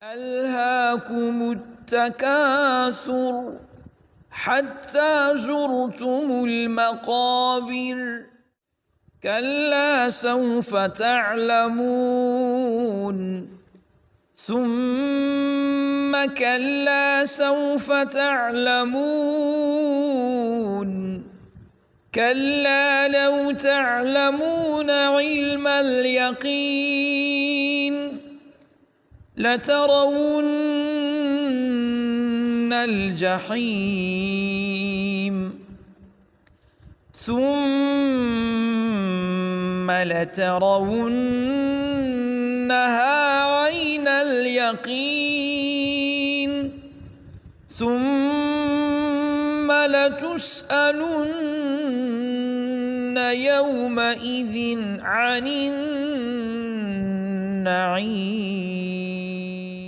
ألهاكم التكاثر حتى زرتم المقابر كلا سوف تعلمون ثم كلا سوف تعلمون كلا لو تعلمون علم اليقين لترون الجحيم ثم لترونها عين اليقين ثم لتسألن يومئذ عن النعيم.